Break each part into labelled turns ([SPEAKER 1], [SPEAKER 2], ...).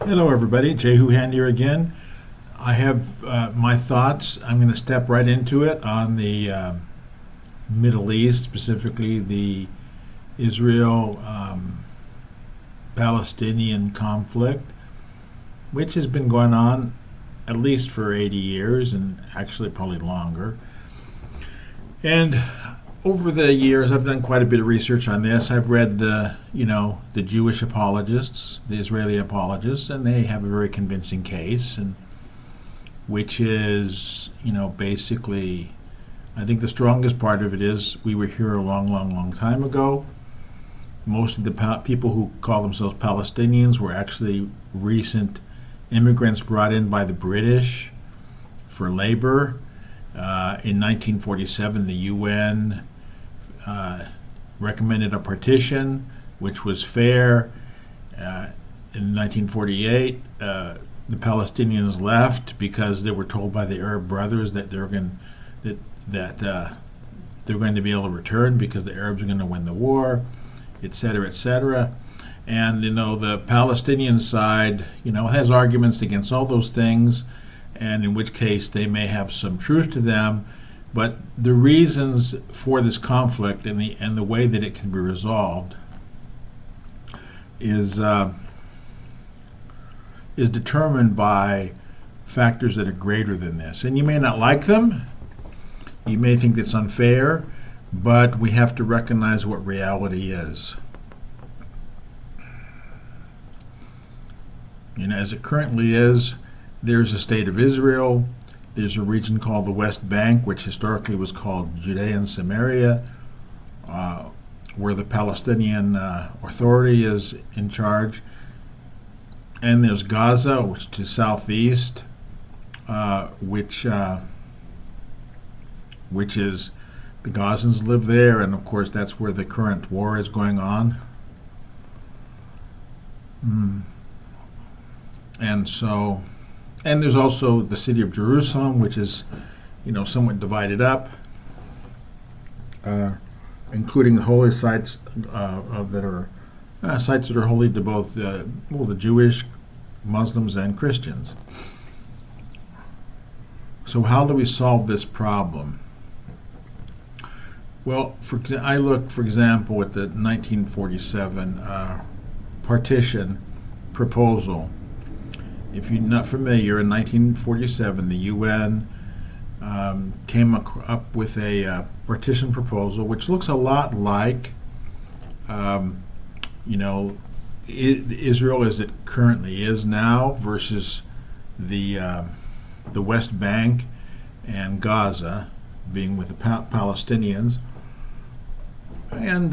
[SPEAKER 1] Hello, everybody. Jehu Hand here again. I have my thoughts. I'm going to step right into it on the Middle East, specifically the Israel Palestinian conflict, which has been going on at least for 80 years and actually probably longer. And over the years, I've done quite a bit of research on this. I've read the Jewish apologists, the Israeli apologists, and they have a very convincing case, and which is, basically, I think the strongest part of it is we were here a long, long, long time ago. Most of the people who call themselves Palestinians were actually recent immigrants brought in by the British for labor. In 1947, the UN recommended a partition, which was fair. In 1948, the Palestinians left because they were told by the Arab brothers that they're going to be able to return because the Arabs are going to win the war, etc., etc. And the Palestinian side, has arguments against all those things, and in which case they may have some truth to them. But the reasons for this conflict and the way that it can be resolved is determined by factors that are greater than this. And you may not like them. You may think it's unfair, but we have to recognize what reality is. As it currently is, there's a state of Israel. There's a region called the West Bank, which historically was called Judea and Samaria, where the Palestinian Authority is in charge. And there's Gaza, which is southeast, which is the Gazans live there, and of course that's where the current war is going on. And there's also the city of Jerusalem, which is, somewhat divided up, including the holy sites that are sites that are holy to both the Jewish, Muslims, and Christians. So how do we solve this problem? Well, I look, for example, at the 1947 partition proposal. If you're not familiar, in 1947, the UN came up with a partition proposal, which looks a lot like, Israel as it currently is now versus the West Bank and Gaza being with the Palestinians. And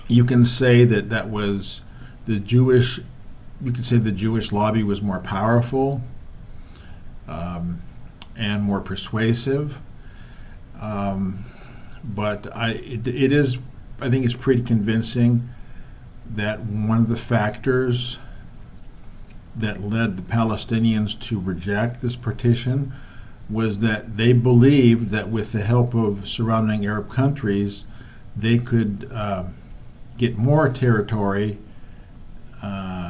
[SPEAKER 1] you can say that was the Jewish. You could say the Jewish lobby was more powerful and more persuasive, but I think it's pretty convincing that one of the factors that led the Palestinians to reject this partition was that they believed that with the help of surrounding Arab countries, they could get more territory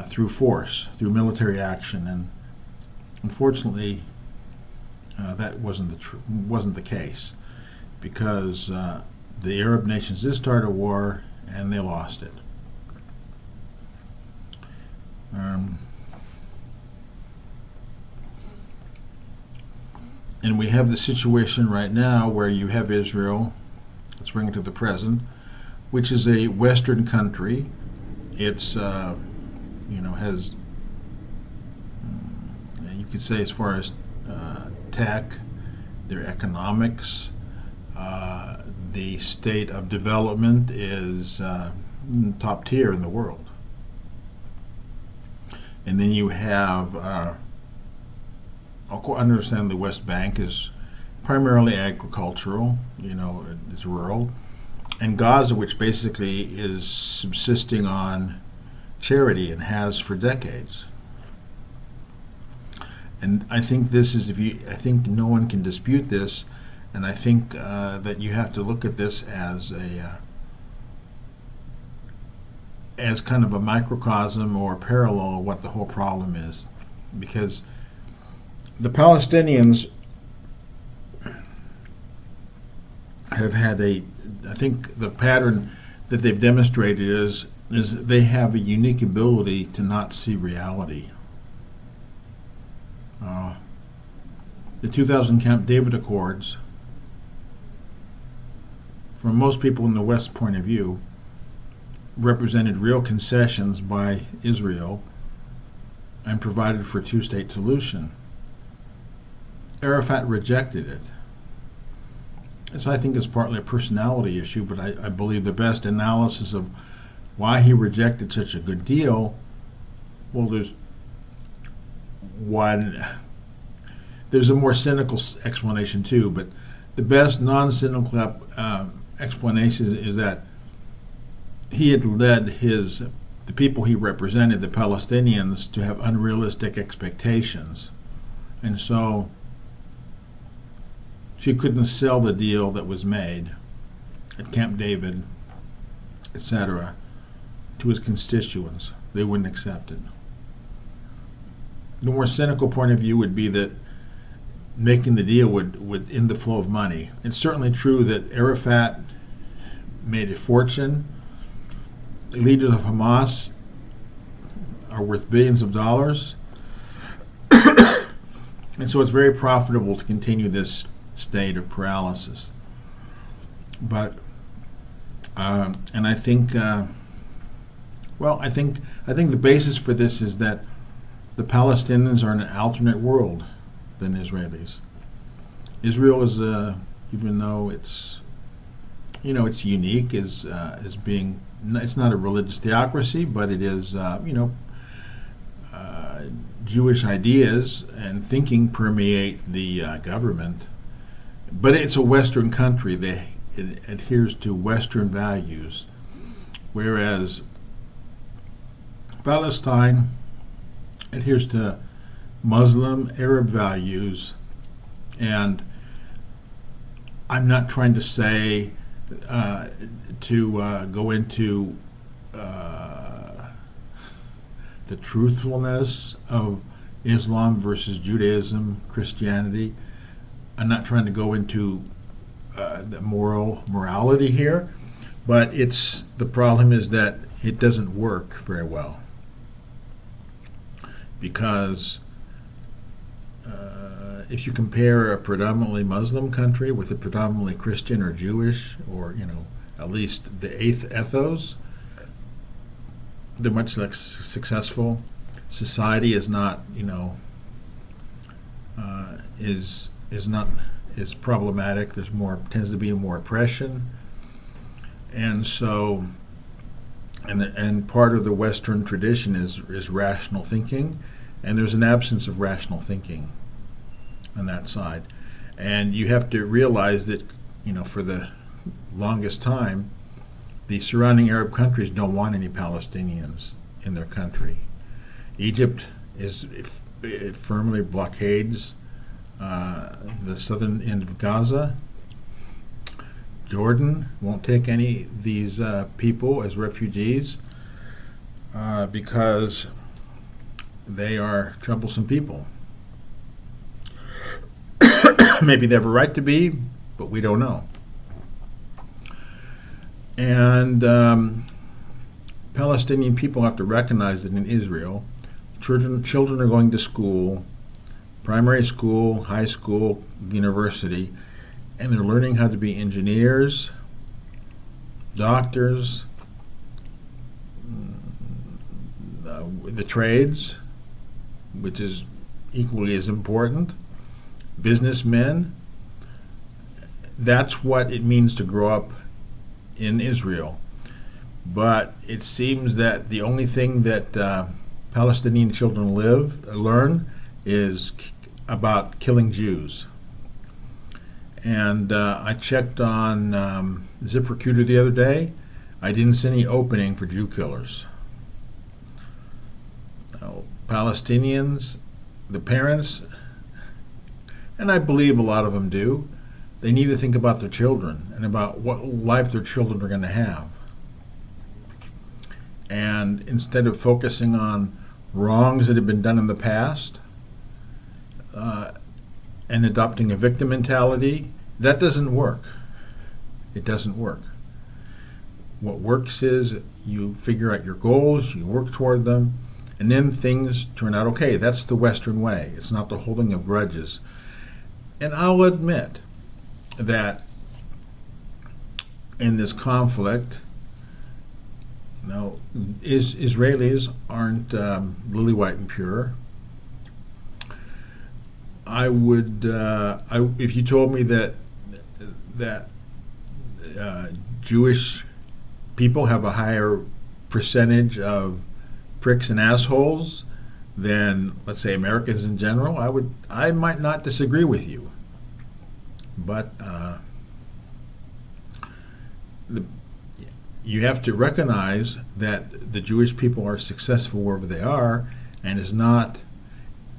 [SPEAKER 1] through force, through military action, and unfortunately, that wasn't the case, because the Arab nations did start a war and they lost it. And we have the situation right now where you have Israel. Let's bring it to the present, which is a Western country. It's has, you could say, as far as tech, their economics, the state of development is top tier in the world. And then you have, understand the West Bank is primarily agricultural, it's rural. And Gaza, which basically is subsisting on charity and has for decades. And I think I think no one can dispute this, and I think that you have to look at this as as kind of a microcosm or a parallel of what the whole problem is. Because the Palestinians have had I think the pattern that they've demonstrated is they have a unique ability to not see reality. The 2000 Camp David Accords, from most people in the West's point of view, represented real concessions by Israel and provided for a two-state solution. Arafat rejected it. This, I think, is partly a personality issue, but I believe the best analysis of why he rejected such a good deal, well, there's a more cynical explanation too, but the best non-cynical explanation is that he had led the people he represented, the Palestinians, to have unrealistic expectations. And so she couldn't sell the deal that was made at Camp David, etc., to his constituents. They wouldn't accept it. The more cynical point of view would be that making the deal would end the flow of money. It's certainly true that Arafat made a fortune. The leaders of Hamas are worth billions of dollars. And so it's very profitable to continue this state of paralysis. But, and I think, I think the basis for this is that the Palestinians are in an alternate world than Israelis. Israel is, even though it's unique as being, it's not a religious theocracy, but it is, Jewish ideas and thinking permeate the government. But it's a Western country. It adheres to Western values, whereas Palestine adheres to Muslim, Arab values. And I'm not trying to say to go into the truthfulness of Islam versus Judaism, Christianity. I'm not trying to go into the morality here, but the problem is that it doesn't work very well, because if you compare a predominantly Muslim country with a predominantly Christian or Jewish, or at least the eighth ethos, they're much less successful. Society is not, is problematic. Tends to be more oppression, and so, and part of the Western tradition is rational thinking, and there's an absence of rational thinking on that side, and you have to realize that for the longest time, the surrounding Arab countries don't want any Palestinians in their country. Egypt it firmly blockades the southern end of Gaza. Jordan won't take any of these people as refugees because they are troublesome people. Maybe they have a right to be, but we don't know. And Palestinian people have to recognize that in Israel, children are going to school, primary school, high school, university, and they're learning how to be engineers, doctors, the trades, which is equally as important, businessmen. That's what it means to grow up in Israel. But it seems that the only thing that Palestinian children learn is about killing Jews. And I checked on ZipRecruiter the other day. I didn't see any opening for Jew killers. Palestinians, the parents, and I believe a lot of them do, they need to think about their children and about what life their children are going to have. And And instead of focusing on wrongs that have been done in the past and adopting a victim mentality, that doesn't work. It doesn't work. What works is you figure out your goals, you work toward them, and then things turn out okay. That's the Western way. It's not the holding of grudges. And I'll admit that in this conflict, Israelis aren't lily white and pure. I would, if you told me that Jewish people have a higher percentage of pricks and assholes than, let's say, Americans in general, I might not disagree with you. But you have to recognize that the Jewish people are successful wherever they are, and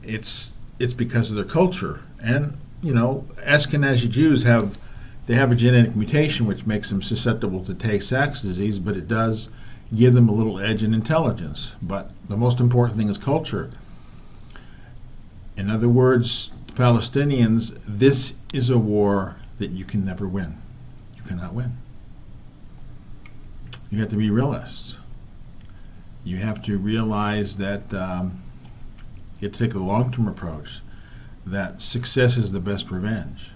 [SPEAKER 1] it's because of their culture. And Ashkenazi Jews have a genetic mutation which makes them susceptible to Tay-Sachs disease, but it does give them a little edge in intelligence. But the most important thing is culture. In other words, Palestinians, this is a war that you can never win. You cannot win. You have to be realists. You have to realize that you have to take a long-term approach, that success is the best revenge.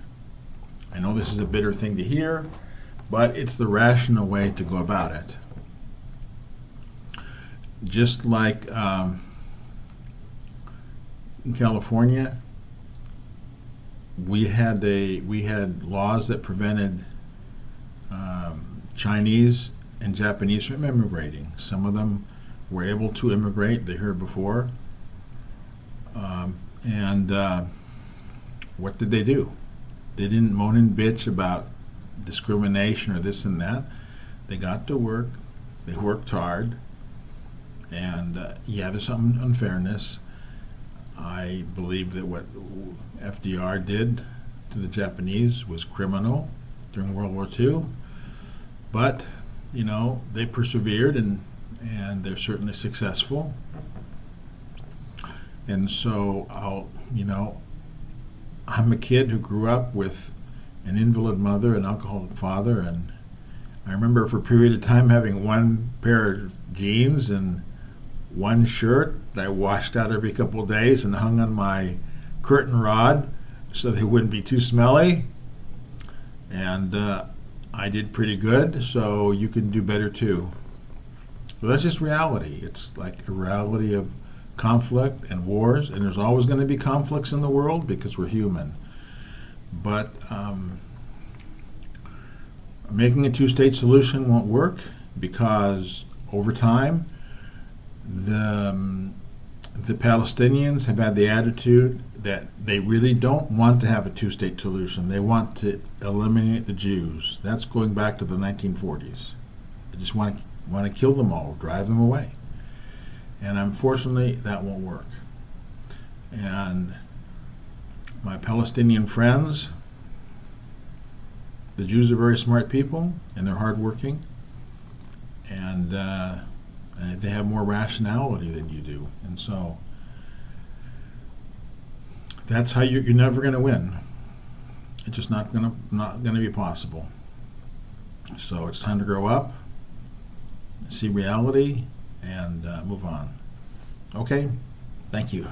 [SPEAKER 1] I know this is a bitter thing to hear, but it's the rational way to go about it. Just like in California, we had laws that prevented Chinese and Japanese from immigrating. Some of them were able to immigrate, they heard before. What did they do? They didn't moan and bitch about discrimination or this and that. They got to work, they worked hard, and there's some unfairness. I believe that what FDR did to the Japanese was criminal during World War II, but they persevered, and they're certainly successful. And so I'm a kid who grew up with an invalid mother, an alcoholic father, and I remember for a period of time having one pair of jeans and one shirt that I washed out every couple of days and hung on my curtain rod so they wouldn't be too smelly. And I did pretty good, so you can do better too. But that's just reality. It's like a reality of conflict and wars, and there's always going to be conflicts in the world because we're human. But making a two-state solution won't work because over time the Palestinians have had the attitude that they really don't want to have a two-state solution. They want to eliminate the Jews. That's going back to the 1940s. They just want to kill them all, drive them away. And unfortunately, that won't work. And my Palestinian friends, the Jews are very smart people, and they're hardworking, and they have more rationality than you do. And so that's how you're never going to win. It's just not going to be possible. So it's time to grow up, see reality, and move on. Okay? Thank you.